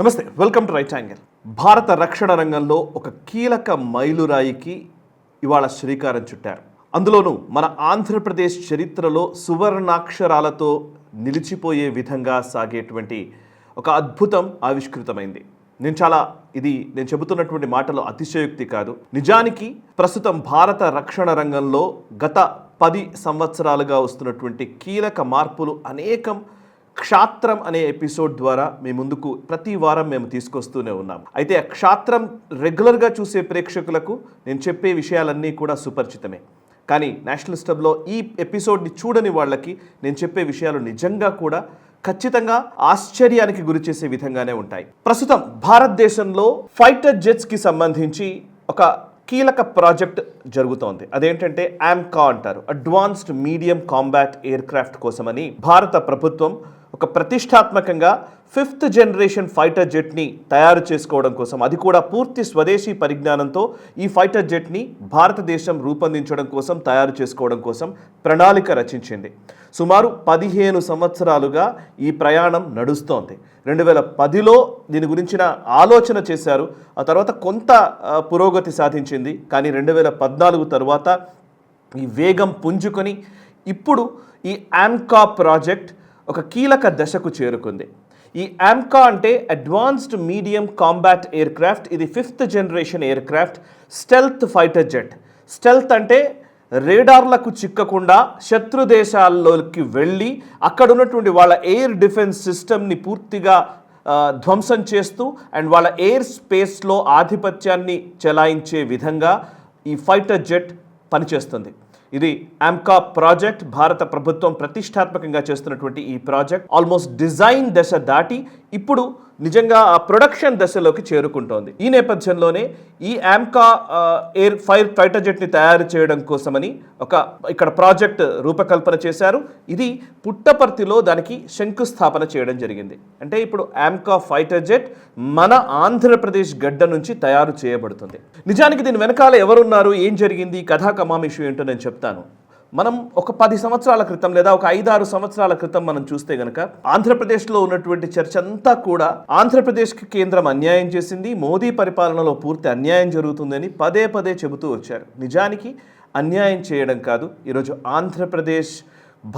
నమస్తే, welcome to right angle. భారత రక్షణ రంగంలో ఒక కీలక మైలురాయికి ఇవాళ శ్రీకారం చుట్టారు. అందులోనూ మన ఆంధ్రప్రదేశ్ చరిత్రలో సువర్ణాక్షరాలతో నిలిచిపోయే విధంగా సాగేటువంటి ఒక అద్భుతం ఆవిష్కృతమైంది. నేను చెబుతున్నటువంటి మాటలో అతిశయోక్తి కాదు. నిజానికి ప్రస్తుతం భారత రక్షణ రంగంలో గత 10 సంవత్సరాలుగా వస్తున్నటువంటి కీలక మార్పులు అనేకం క్షాత్రం అనే ఎపిసోడ్ ద్వారా మీ ముందుకు ప్రతి వారం మేము తీసుకొస్తూనే ఉన్నాం. అయితే ఆ క్షాత్రం రెగ్యులర్గా చూసే ప్రేక్షకులకు నేను చెప్పే విషయాలన్నీ కూడా సుపరిచితమే. కానీ నేషనల్ స్టబ్లో ఈ ఎపిసోడ్ని చూడని వాళ్ళకి నేను చెప్పే విషయాలు నిజంగా కూడా ఖచ్చితంగా ఆశ్చర్యానికి గురి చేసే విధంగానే ఉంటాయి. ప్రస్తుతం భారతదేశంలో ఫైటర్ జెట్స్కి సంబంధించి ఒక కీలక ప్రాజెక్ట్ జరుగుతోంది. అదేంటంటే AMCA అంటారు, advanced medium combat aircraft కోసమని భారత ప్రభుత్వం ఒక ప్రతిష్టాత్మకంగా 5th జనరేషన్ ఫైటర్ జెట్ని తయారు చేసుకోవడం కోసం, అది కూడా పూర్తి స్వదేశీ పరిజ్ఞానంతో ఈ ఫైటర్ జెట్ని భారతదేశం రూపొందించడం కోసం, తయారు చేసుకోవడం కోసం ప్రణాళిక రచించింది. సుమారు 15 సంవత్సరాలుగా ఈ ప్రయాణం నడుస్తోంది. 2010లో దీని గురించిన ఆలోచన చేశారు. ఆ తర్వాత కొంత పురోగతి సాధించింది. కానీ 2014 తర్వాత ఈ వేగం పుంజుకొని ఇప్పుడు ఈ AMCA ప్రాజెక్ట్ ఒక కీలక దశకు చేరుకుంది. ఈ AMCA అంటే advanced medium combat aircraft. ఇది 5th generation aircraft, stealth fighter jet. Stealth అంటే రేడార్లకు చిక్కకుండా శత్రు దేశాల్లోకి వెళ్ళి అక్కడ ఉన్నటువంటి వాళ్ళ ఎయిర్ డిఫెన్స్ సిస్టమ్ని పూర్తిగా ధ్వంసం చేస్తూ అండ్ వాళ్ళ ఎయిర్ స్పేస్లో ఆధిపత్యాన్ని చెలాయించే విధంగా ఈ ఫైటర్ జెట్ పనిచేస్తుంది. ఇది AMCA ప్రాజెక్ట్. భారత ప్రభుత్వం ప్రతిష్టాత్మకంగా చేస్తున్నటువంటి ఈ ప్రాజెక్ట్ ఆల్మోస్ట్ డిజైన్ దశ దాటి ఇప్పుడు నిజంగా ఆ ప్రొడక్షన్ దశలోకి చేరుకుంటోంది. ఈ నేపథ్యంలోనే ఈ AMCA ఫైటర్ జెట్ని తయారు చేయడం కోసమని ఇక్కడ ప్రాజెక్ట్ రూపకల్పన చేశారు. ఇది పుట్టపర్తిలో దానికి శంకుస్థాపన చేయడం జరిగింది. అంటే ఇప్పుడు AMCA ఫైటర్ జెట్ మన ఆంధ్రప్రదేశ్ గడ్డ నుంచి తయారు చేయబడుతుంది. నిజానికి దీని వెనకాల ఎవరున్నారు, ఏం జరిగింది, కథా కమామిషు ఏంటో నేను చెప్తాను. మనం ఒక 10 సంవత్సరాల క్రితం లేదా ఒక 5-6 సంవత్సరాల క్రితం మనం చూస్తే గనక ఆంధ్రప్రదేశ్లో ఉన్నటువంటి చర్చ అంతా కూడా ఆంధ్రప్రదేశ్కి కేంద్రం అన్యాయం చేసింది, మోదీ పరిపాలనలో పూర్తి అన్యాయం జరుగుతుందని పదే పదే చెబుతూ వచ్చారు. నిజానికి అన్యాయం చేయడం కాదు, ఈరోజు ఆంధ్రప్రదేశ్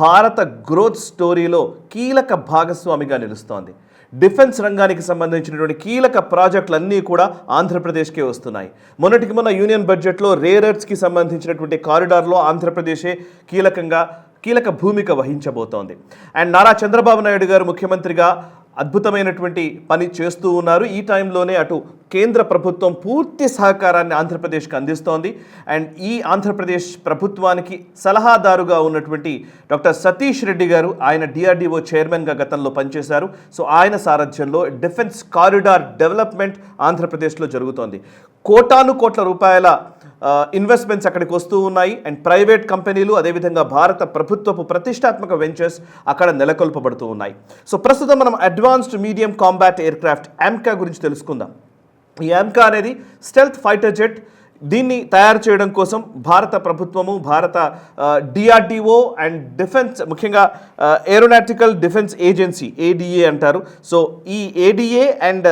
భారత గ్రోత్ స్టోరీలో కీలక భాగస్వామిగా నిలుస్తోంది. డిఫెన్స్ రంగానికి సంబంధించినటువంటి కీలక ప్రాజెక్టులన్నీ కూడా ఆంధ్రప్రదేశ్కే వస్తున్నాయి. మొన్న యూనియన్ బడ్జెట్లో రేర్ ఎర్త్స్కి సంబంధించినటువంటి కారిడార్లో ఆంధ్రప్రదేశే కీలక భూమిక వహించబోతోంది. అండ్ నారా చంద్రబాబు నాయుడు గారు ముఖ్యమంత్రిగా అద్భుతమైనటువంటి పని చేస్తూ ఉన్నారు. ఈ టైంలోనే అటు కేంద్ర ప్రభుత్వం పూర్తి సహకారాన్ని ఆంధ్రప్రదేశ్కి అందిస్తోంది. అండ్ ఈ ఆంధ్రప్రదేశ్ ప్రభుత్వానికి సలహాదారుగా ఉన్నటువంటి డాక్టర్ సతీష్ రెడ్డి గారు, ఆయన DRDO చైర్మన్గా గతంలో పనిచేశారు. సో ఆయన సారథ్యంలో డిఫెన్స్ కారిడార్ డెవలప్మెంట్ ఆంధ్రప్రదేశ్లో జరుగుతోంది. కోటాను కోట్ల రూపాయల ఇన్వెస్ట్మెంట్స్ అక్కడికి వస్తూ ఉన్నాయి. అండ్ ప్రైవేట్ కంపెనీలు, అదేవిధంగా భారత ప్రభుత్వపు ప్రతిష్టాత్మక వెంచర్స్ అక్కడ నెలకొల్పబడుతూ ఉన్నాయి. సో ప్రస్తుతం మనం advanced medium combat aircraft AMCA గురించి తెలుసుకుందాం. ఈ AMCA అనేది స్టెల్త్ ఫైటర్ జెట్. దీన్ని తయారు చేయడం కోసం భారత ప్రభుత్వము, భారత DRDO అండ్ డిఫెన్స్, ముఖ్యంగా ఏరోనాటికల్ డిఫెన్స్ ఏజెన్సీ ADA అంటారు. సో ఈ ADA అండ్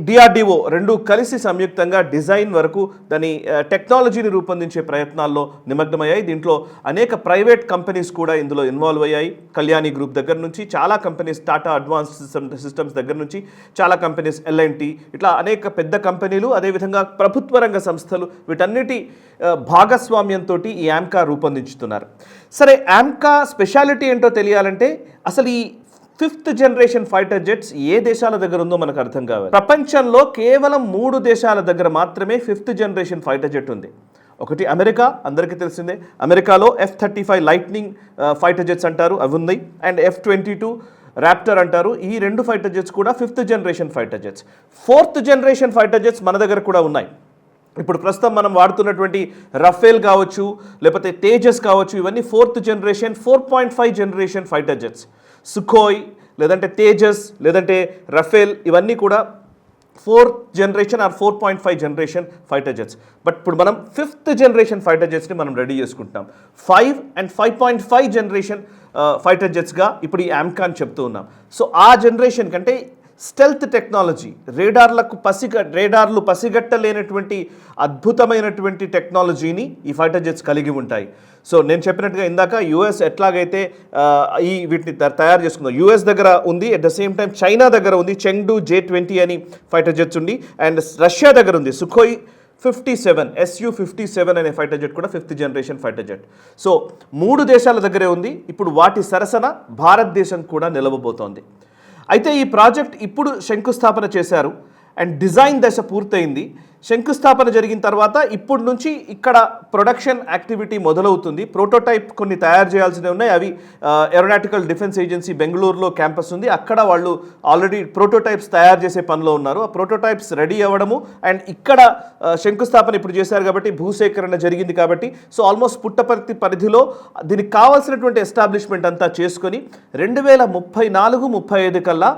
DRDO రెండు కలిసి సంయుక్తంగా డిజైన్ వరకు దాని టెక్నాలజీని రూపొందించే ప్రయత్నాల్లో నిమగ్నమయ్యాయి. దీంట్లో అనేక ప్రైవేట్ కంపెనీస్ కూడా ఇందులో ఇన్వాల్వ్ అయ్యాయి. కళ్యాణి గ్రూప్ దగ్గర నుంచి చాలా కంపెనీస్, టాటా అడ్వాన్స్డ్ సిస్టమ్స్ దగ్గర నుంచి చాలా కంపెనీస్, L&T, ఇట్లా అనేక పెద్ద కంపెనీలు, అదేవిధంగా ప్రభుత్వ రంగ సంస్థలు, వీటన్నిటి భాగస్వామ్యంతో ఈ AMCA రూపొందించుతున్నారు. సరే, AMCA స్పెషాలిటీ ఏంటో తెలియాలంటే అసలు ఈ 5th జనరేషన్ ఫైటర్ జెట్స్ ఏ దేశాల దగ్గర ఉందో మనకు అర్థం కావాలి. ప్రపంచంలో కేవలం 3 దేశాల దగ్గర మాత్రమే 5th జనరేషన్ ఫైటర్ జెట్ ఉంది. ఒకటి అమెరికా, అందరికీ తెలిసిందే. అమెరికాలో F-35 లైట్నింగ్ ఫైటర్ జెట్స్ అంటారు, అవి ఉన్నాయి. అండ్ F-22 ర్యాప్టర్ అంటారు. ఈ 2 ఫైటర్ జెట్స్ కూడా 5th generation fighter jets. 4th generation fighter jets మన దగ్గర కూడా ఉన్నాయి. ఇప్పుడు ప్రస్తుతం మనం వాడుతున్నటువంటి రఫేల్ కావచ్చు, లేకపోతే తేజస్ కావచ్చు, ఇవన్నీ 4th generation 4.5 generation fighter jets. Sukhoi, లేదంటే తేజస్, లేదంటే రఫేల్, ఇవన్నీ కూడా 4th generation or 4.5 generation fighter jets. But ఇప్పుడు మనం 5th జనరేషన్ ఫైటర్ జెట్స్ని మనం రెడీ చేసుకుంటున్నాం. 5 అండ్ 5.5 జనరేషన్ ఫైటర్ జెట్స్గా ఇప్పుడు ఈ AMCA అని చెప్తూ ఉన్నాం. సో ఆ జనరేషన్ కంటే స్టెల్త్ టెక్నాలజీ, రేడార్లు పసిగట్టలేనటువంటి అద్భుతమైనటువంటి టెక్నాలజీని ఈ ఫైటర్ జెట్స్ కలిగి ఉంటాయి. సో నేను చెప్పినట్టుగా ఇందాక యుఎస్ ఎట్లాగైతే వీటిని తయారు చేసుకుందాం, యుఎస్ దగ్గర ఉంది, at the same time China దగ్గర ఉంది చెంగ్డు J-20 అని ఫైటర్ జెట్స్ ఉంది, అండ్ రష్యా దగ్గర ఉంది సుఖోయ్ 57 Su-57 అనే ఫైటర్ జెట్ కూడా 5th generation fighter jet. So 3 దేశాల దగ్గరే ఉంది. ఇప్పుడు వాటి సరసన భారతదేశం కూడా నిలవబోతోంది. అయితే ఈ ప్రాజెక్ట్ ఇప్పుడు శంకుస్థాపన చేశారు అండ్ డిజైన్ దశ పూర్తయింది. శంకుస్థాపన జరిగిన తర్వాత ఇప్పుడు నుంచి ఇక్కడ ప్రొడక్షన్ యాక్టివిటీ మొదలవుతుంది. ప్రోటోటైప్ కొన్ని తయారు చేయాల్సినవి ఉన్నాయి. అవి ఏరోనాటికల్ డిఫెన్స్ ఏజెన్సీ బెంగళూరులో క్యాంపస్ ఉంది, అక్కడ వాళ్ళు ఆల్రెడీ ప్రోటోటైప్స్ తయారు చేసే పనిలో ఉన్నారు. ఆ ప్రోటోటైప్స్ రెడీ అవ్వడము అండ్ ఇక్కడ శంకుస్థాపన ఇప్పుడు చేశారు కాబట్టి భూసేకరణ జరిగింది కాబట్టి సో ఆల్మోస్ట్ పుట్టపర్తి పరిధిలో దీనికి కావాల్సినటువంటి ఎస్టాబ్లిష్మెంట్ అంతా చేసుకొని 2034-35 కల్లా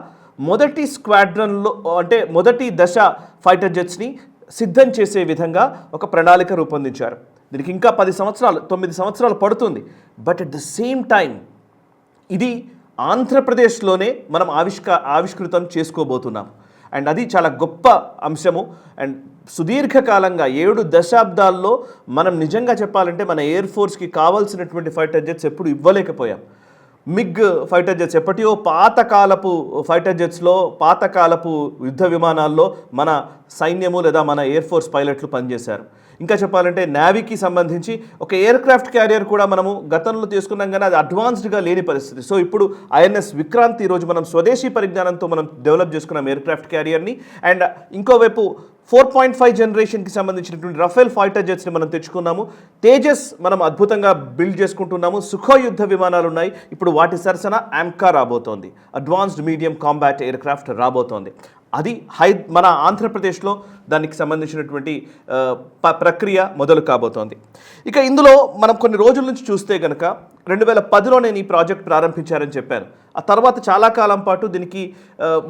మొదటి స్క్వాడ్రన్లో అంటే మొదటి దశ ఫైటర్ జెట్స్ని సిద్ధం చేసే విధంగా ఒక ప్రణాళిక రూపొందించారు. దీనికి ఇంకా 9 సంవత్సరాలు పడుతుంది. But at the same time ఇది ఆంధ్రప్రదేశ్లోనే మనం ఆవిష్కృతం చేసుకోబోతున్నాం అండ్ అది చాలా గొప్ప అంశము. అండ్ సుదీర్ఘకాలంగా 7 దశాబ్దాల్లో మనం నిజంగా చెప్పాలంటే మన ఎయిర్ ఫోర్స్కి కావాల్సినటువంటి ఫైటర్ జెట్స్ ఎప్పుడు ఇవ్వలేకపోయాం. మిగ్ ఫైటర్ జెట్స్ ఎప్పటియో పాతకాలపు ఫైటర్ జెట్స్లో పాతకాలపు యుద్ధ విమానాల్లో మన సైన్యము లేదా మన ఎయిర్ ఫోర్స్ పైలట్లు పనిచేశారు. ఇంకా చెప్పాలంటే నేవీకి సంబంధించి ఒక ఎయిర్ క్రాఫ్ట్ క్యారియర్ కూడా మనము గతంలో తీసుకున్నాం కానీ అది అడ్వాన్స్డ్గా లేని పరిస్థితి. సో ఇప్పుడు INS విక్రాంత్ ఈరోజు మనం స్వదేశీ పరిజ్ఞానంతో మనం డెవలప్ చేసుకున్నాం ఎయిర్ క్రాఫ్ట్ క్యారియర్ని. అండ్ ఇంకోవైపు 4.5 జనరేషన్కి సంబంధించినటువంటి రఫేల్ ఫైటర్ జెట్స్ని మనం తెచ్చుకున్నాము. తేజస్ మనం అద్భుతంగా బిల్డ్ చేసుకుంటున్నాము. సుఖోయ్ యుద్ధ విమానాలు ఉన్నాయి. ఇప్పుడు వాటి సరసన AMCA రాబోతోంది, advanced medium combat aircraft రాబోతోంది. అది మన ఆంధ్రప్రదేశ్లో దానికి సంబంధించినటువంటి ప్రక్రియ మొదలు కాబోతోంది. ఇక ఇందులో మనం కొన్ని రోజుల నుంచి చూస్తే కనుక 2010లో నేను ఈ ప్రాజెక్ట్ ప్రారంభించారని చెప్పాను. ఆ తర్వాత చాలా కాలం పాటు దీనికి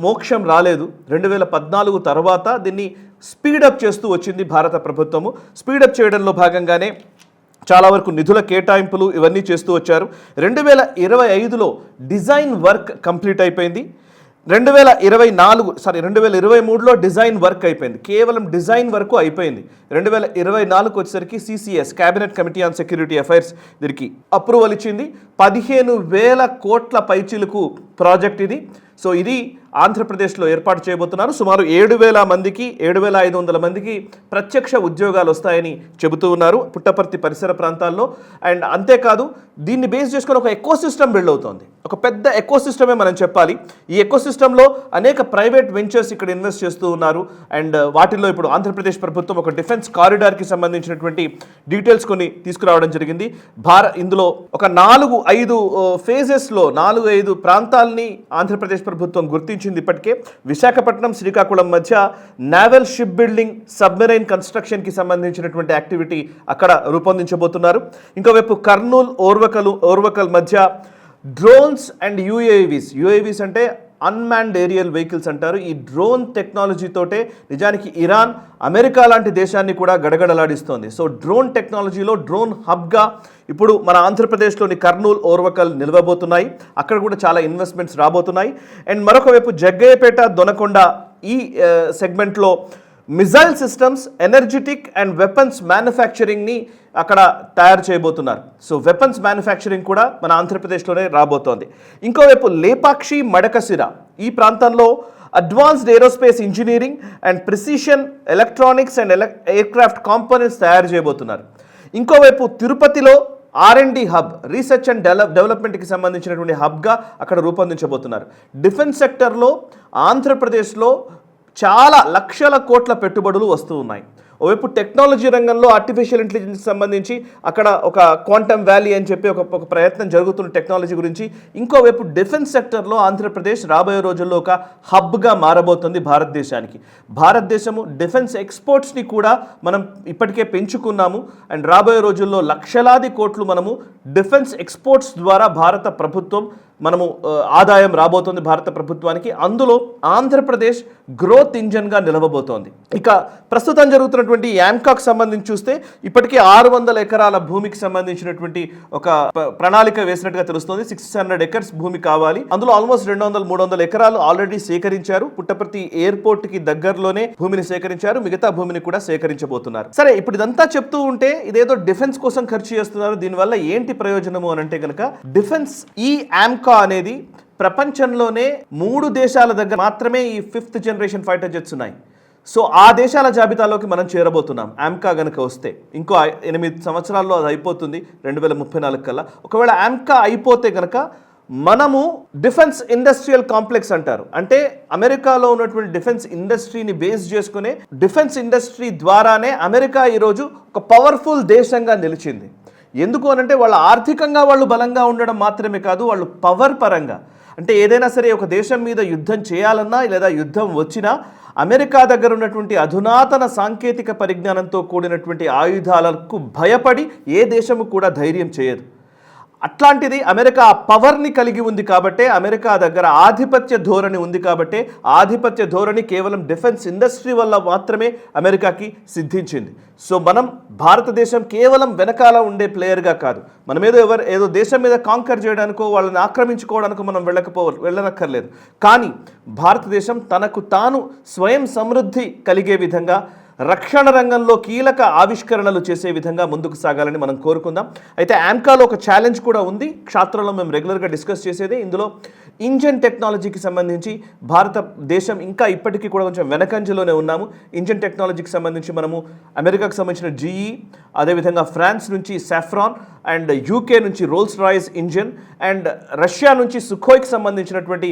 మోక్షం రాలేదు. 2014 తర్వాత దీన్ని స్పీడప్ చేస్తూ వచ్చింది భారత ప్రభుత్వము. స్పీడప్ చేయడంలో భాగంగానే చాలా వరకు నిధుల కేటాయింపులు ఇవన్నీ చేస్తూ వచ్చారు. 2025లో డిజైన్ వర్క్ కంప్లీట్ అయిపోయింది. 2023లో డిజైన్ వర్క్ అయిపోయింది. కేవలం డిజైన్ వరకు అయిపోయింది. 2024కి వచ్చేసరికి CCS cabinet committee on security affairs దీనికి అప్రూవల్ ఇచ్చింది. 15,000 కోట్ల పైచిలకు ప్రాజెక్ట్ ఇది. సో ఇది ఆంధ్రప్రదేశ్లో ఏర్పాటు చేయబోతున్నారు. సుమారు 7,000 మందికి 7,500 మందికి ప్రత్యక్ష ఉద్యోగాలు వస్తాయని చెబుతూ ఉన్నారు పుట్టపర్తి పరిసర ప్రాంతాల్లో. అండ్ అంతేకాదు దీన్ని బేస్ చేసుకొని ఒక ఎకోసిస్టమ్ బిల్డ్ అవుతోంది. ఒక పెద్ద ఎకోసిస్టమే మనం చెప్పాలి. ఈ ఎకోసిస్టంలో అనేక ప్రైవేట్ వెంచర్స్ ఇక్కడ ఇన్వెస్ట్ చేస్తూ ఉన్నారు. అండ్ వాటిల్లో ఇప్పుడు ఆంధ్రప్రదేశ్ ప్రభుత్వం ఒక డిఫెన్స్ కారిడార్కి సంబంధించినటువంటి డీటెయిల్స్ కొన్ని తీసుకురావడం జరిగింది. ఇందులో ఒక 4-5 ఫేజెస్లో 4-5 ప్రాంతాలని ఆంధ్రప్రదేశ్ ప్రభుత్వం గుర్తించింది. ఇప్పటికే విశాఖపట్నం శ్రీకాకుళం మధ్య నావల్ షిప్ బిల్డింగ్ సబ్మెరైన్ కన్స్ట్రక్షన్కి సంబంధించినటువంటి యాక్టివిటీ అక్కడ రూపొందించబోతున్నారు. ఇంకోవైపు కర్నూలు ఓర్వకల్ మధ్య డ్రోన్స్ అండ్ యూఏవీస్ అంటే అన్మాన్డ్ ఏరియల్ వెహికల్స్ అంటారు. ఈ డ్రోన్ టెక్నాలజీతోటే నిజానికి ఇరాన్ అమెరికా లాంటి దేశాన్ని కూడా గడగడలాడిస్తోంది. సో డ్రోన్ టెక్నాలజీలో డ్రోన్ హబ్గా ఇప్పుడు మన ఆంధ్రప్రదేశ్లోని కర్నూలు ఓర్వకల్ నిలవబోతున్నాయి. అక్కడ కూడా చాలా ఇన్వెస్ట్మెంట్స్ రాబోతున్నాయి. అండ్ మరొక వైపు జగ్గయ్యపేట దొనకొండ ఈ సెగ్మెంట్లో missile systems, energetic and weapons మ్యానుఫ్యాక్చరింగ్ని అక్కడ తయారు చేయబోతున్నారు. సో వెపన్స్ మ్యానుఫ్యాక్చరింగ్ కూడా మన ఆంధ్రప్రదేశ్లోనే రాబోతోంది. ఇంకోవైపు లేపాక్షి మడకసిర ఈ ప్రాంతంలో advanced aerospace engineering and precision electronics and aircraft components తయారు చేయబోతున్నారు. ఇంకోవైపు తిరుపతిలో R&D హబ్, రీసెర్చ్ అండ్ డెవలప్మెంట్కి సంబంధించినటువంటి హబ్గా అక్కడ రూపొందించబోతున్నారు. డిఫెన్స్ సెక్టర్లో ఆంధ్రప్రదేశ్లో చాలా లక్షల కోట్ల పెట్టుబడులు వస్తూ ఉన్నాయి. ఓవైపు టెక్నాలజీ రంగంలో ఆర్టిఫిషియల్ ఇంటెలిజెన్స్ సంబంధించి అక్కడ ఒక క్వాంటమ్ వ్యాలీ అని చెప్పి ఒక ప్రయత్నం జరుగుతున్న టెక్నాలజీ గురించి. ఇంకోవైపు డిఫెన్స్ సెక్టర్లో ఆంధ్రప్రదేశ్ రాబోయే రోజుల్లో ఒక హబ్గా మారబోతుంది భారతదేశానికి. భారతదేశము డిఫెన్స్ ఎక్స్పోర్ట్స్ని కూడా మనం ఇప్పటికే పెంచుకున్నాము. అండ్ రాబోయే రోజుల్లో లక్షలాది కోట్లు మనము డిఫెన్స్ ఎక్స్పోర్ట్స్ ద్వారా భారత ప్రభుత్వం మనము ఆదాయం రాబోతోంది భారత ప్రభుత్వానికి. అందులో ఆంధ్రప్రదేశ్ గ్రోత్ ఇంజన్గా నిలవబోతోంది. ఇక ప్రస్తుతం జరుగుతున్నటువంటి యాంకాక్ సంబంధించి చూస్తే ఇప్పటికీ 600 ఎకరాల భూమికి సంబంధించినటువంటి ఒక ప్రణాళిక వేసినట్టుగా తెలుస్తోంది. 600 ఎకర్స్ భూమి కావాలి. అందులో ఆల్మోస్ట్ 200-300 ఎకరాలు ఆల్రెడీ సేకరించారు. పుట్టపర్తి ఎయిర్పోర్ట్ కి దగ్గరలోనే భూమిని సేకరించారు. మిగతా భూమిని కూడా సేకరించబోతున్నారు. సరే, ఇప్పుడు ఇదంతా చెప్తూ ఉంటే ఇదేదో డిఫెన్స్ కోసం ఖర్చు చేస్తున్నారు, దీనివల్ల ఏంటి ప్రయోజనము అని అంటే కనుక, డిఫెన్స్ ఈ ఆమ్కా అనేది ప్రపంచంలోనే 3 దేశాల దగ్గర మాత్రమే ఈ 5th జనరేషన్ ఫైటర్ జెట్స్ ఉన్నాయి. సో ఆ దేశాల జాబితాలోకి మనం చేరబోతున్నాం ఆమ్కా గనక వస్తే. ఇంకో 8 సంవత్సరాల్లో అది అయిపోతుంది 2034 కల్లా. ఒకవేళ ఆమ్కా అయిపోతే గనక మనము డిఫెన్స్ ఇండస్ట్రియల్ కాంప్లెక్స్ అంటారు, అంటే అమెరికాలో ఉన్నటువంటి డిఫెన్స్ ఇండస్ట్రీని బేస్ చేసుకునే డిఫెన్స్ ఇండస్ట్రీ ద్వారానే అమెరికా ఈరోజు ఒక పవర్ఫుల్ దేశంగా నిలిచింది. ఎందుకు అనంటే వాళ్ళు ఆర్థికంగా వాళ్ళు బలంగా ఉండడం మాత్రమే కాదు, వాళ్ళు పవర్ పరంగా, అంటే ఏదైనా సరే ఒక దేశం మీద యుద్ధం చేయాలన్నా లేదా యుద్ధం వచ్చినా అమెరికా దగ్గర ఉన్నటువంటి అధునాతన సాంకేతిక పరిజ్ఞానంతో కూడినటువంటి ఆయుధాలకు భయపడి ఏ దేశము కూడా ధైర్యం చేయదు. అట్లాంటిది అమెరికా ఆ పవర్ని కలిగి ఉంది కాబట్టే, అమెరికా దగ్గర ఆధిపత్య ధోరణి ఉంది కాబట్టే, ఆధిపత్య ధోరణి కేవలం డిఫెన్స్ ఇండస్ట్రీ వల్ల మాత్రమే అమెరికాకి సిద్ధించింది. సో మనం భారతదేశం కేవలం వెనకాల ఉండే ప్లేయర్గా కాదు, మనం ఏదో దేశం మీద కాంకర్ చేయడానికో వాళ్ళని ఆక్రమించుకోవడానికో మనం వెళ్ళనక్కర్లేదు. కానీ భారతదేశం తనకు తాను స్వయం సమృద్ధి కలిగే విధంగా, రక్షణ రంగంలో కీలక ఆవిష్కరణలు చేసే విధంగా ముందుకు సాగాలని మనం కోరుకుందాం. అయితే ఆమ్కాలో ఒక ఛాలెంజ్ కూడా ఉంది, క్షాత్రంలో మేము రెగ్యులర్గా డిస్కస్ చేసేది. ఇందులో ఇంజన్ టెక్నాలజీకి సంబంధించి భారతదేశం ఇంకా ఇప్పటికీ కూడా కొంచెం వెనకంజలోనే ఉన్నాము. ఇంజన్ టెక్నాలజీకి సంబంధించి మనము అమెరికాకు సంబంధించిన GE, అదేవిధంగా ఫ్రాన్స్ నుంచి సాఫ్రాన్, అండ్ UK నుంచి Rolls Royce engine, and Russia నుంచి సుఖోయ్కి సంబంధించినటువంటి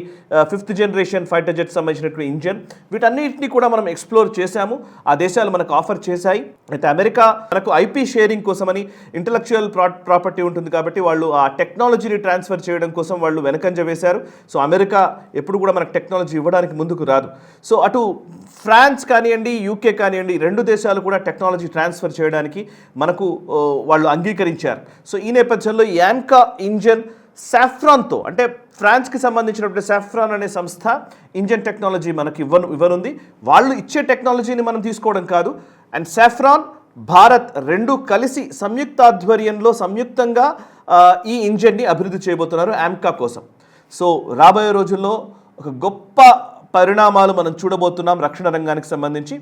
5th జనరేషన్ ఫైటర్ జెట్ సంబంధించినటువంటి ఇంజన్, వీటన్నిటిని కూడా మనం ఎక్స్ప్లోర్ చేశాము. ఆ దేశాలు మనకు ఆఫర్ చేశాయి. అయితే అమెరికా మనకు IP షేరింగ్ కోసమని, ఇంటలెక్చువల్ ప్రాపర్టీ ఉంటుంది కాబట్టి వాళ్ళు ఆ టెక్నాలజీని ట్రాన్స్ఫర్ చేయడం కోసం వాళ్ళు వెనకంజ వేశారు. సో అమెరికా ఎప్పుడు కూడా మనకు టెక్నాలజీ ఇవ్వడానికి ముందుకు రాదు. సో అటు ఫ్రాన్స్ కానివ్వండి, UK కానివ్వండి, 2 దేశాలు కూడా టెక్నాలజీ ట్రాన్స్ఫర్ చేయడానికి మనకు వాళ్ళు అంగీకరించారు. సో ఈ నేపథ్యంలో ఈ ఆమ్కా ఇంజన్ సాఫ్రాన్తో, అంటే ఫ్రాన్స్కి సంబంధించినటువంటి సాఫ్రాన్ అనే సంస్థ ఇంజన్ టెక్నాలజీ మనకి ఇవ్వనుంది. వాళ్ళు ఇచ్చే టెక్నాలజీని మనం తీసుకోవడం కాదు, అండ్ సాఫ్రాన్, భారత్ 2 కలిసి సంయుక్తాధ్వర్యంలో సంయుక్తంగా ఈ ఇంజన్ని అభివృద్ధి చేయబోతున్నారు ఆమ్కా కోసం. సో రాబోయే రోజుల్లో ఒక గొప్ప పరిణామాలు మనం చూడబోతున్నాం రక్షణ రంగానికి సంబంధించి.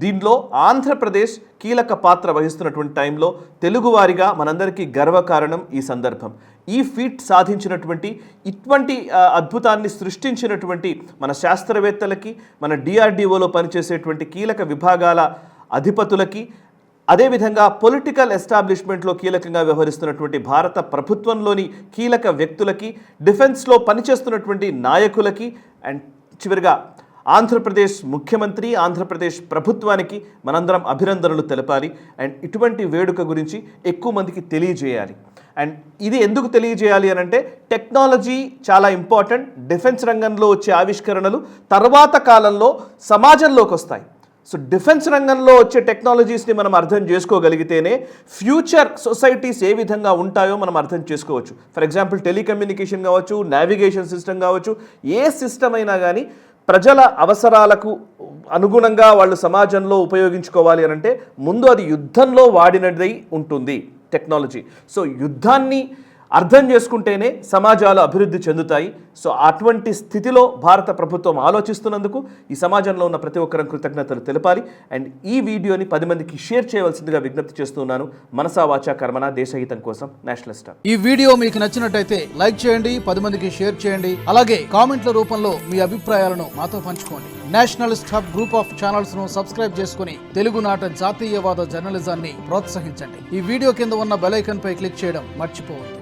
దీనిలో ఆంధ్రప్రదేశ్ కీలక పాత్ర వహిస్తున్నటువంటి టైంలో తెలుగువారిగా మనందరికీ గర్వకారణం ఈ సందర్భం. ఈ ఫీట్ సాధించినటువంటి, ఇటువంటి అద్భుతాన్ని సృష్టించినటువంటి మన శాస్త్రవేత్తలకి, మన DRDOలో పనిచేసేటువంటి కీలక విభాగాల అధిపతులకి, అదేవిధంగా పొలిటికల్ ఎస్టాబ్లిష్మెంట్లో కీలకంగా వ్యవహరిస్తున్నటువంటి భారత ప్రభుత్వంలోని కీలక వ్యక్తులకి, డిఫెన్స్లో పనిచేస్తున్నటువంటి నాయకులకి, అండ్ చివరిగా ఆంధ్రప్రదేశ్ ముఖ్యమంత్రి, ఆంధ్రప్రదేశ్ ప్రభుత్వానికి మనందరం అభినందనలు తెలపాలి. అండ్ ఇటువంటి వేడుక గురించి ఎక్కువ మందికి తెలియజేయాలి. అండ్ ఇది ఎందుకు తెలియజేయాలి అని అంటే, టెక్నాలజీ చాలా ఇంపార్టెంట్. డిఫెన్స్ రంగంలో వచ్చే ఆవిష్కరణలు తర్వాత కాలంలో సమాజంలోకి వస్తాయి. సో డిఫెన్స్ రంగంలో వచ్చే టెక్నాలజీస్ని మనం అర్థం చేసుకోగలిగితేనే ఫ్యూచర్ సొసైటీస్ ఏ విధంగా ఉంటాయో మనం అర్థం చేసుకోవచ్చు. ఫర్ ఎగ్జాంపుల్ టెలికమ్యూనికేషన్ కావచ్చు, నావిగేషన్ సిస్టమ్ కావచ్చు, ఏ సిస్టమ్ అయినా కానీ ప్రజల అవసరాలకు అనుగుణంగా వాళ్ళు సమాజంలో ఉపయోగించుకోవాలి అని అంటే ముందు అది యుద్ధంలో వాడినదై ఉంటుంది టెక్నాలజీ. సో యుద్ధాన్ని అర్థం చేసుకుంటేనే సమాజాలు అభివృద్ధి చెందుతాయి. సో అటువంటి స్థితిలో భారత ప్రభుత్వం ఆలోచిస్తున్నందుకు ఈ సమాజంలో ఉన్న ప్రతి ఒక్కరం కృతజ్ఞతలు తెలపాలి. అండ్ ఈ వీడియోని 10 మందికి షేర్ చేయవలసిందిగా విజ్ఞప్తి చేస్తున్నాను. మనసా వాచా కర్మణ, దేశహితం కోసం, నేషనల్ స్టార్. ఈ వీడియో మీకు నచ్చినట్టయితే లైక్ చేయండి, 10 మందికి షేర్ చేయండి. అలాగే కామెంట్ల రూపంలో మీ అభిప్రాయాలను మాతో పంచుకోండి. Nationalist hub group of channels ను సబ్స్క్రైబ్ చేసుకుని తెలుగునాట జాతీయవాద జర్నలిజాన్ని ప్రోత్సహించండి. ఈ వీడియో కింద ఉన్న బెల్ ఐకాన్ పై క్లిక్ చేయడం మర్చిపోవద్దు.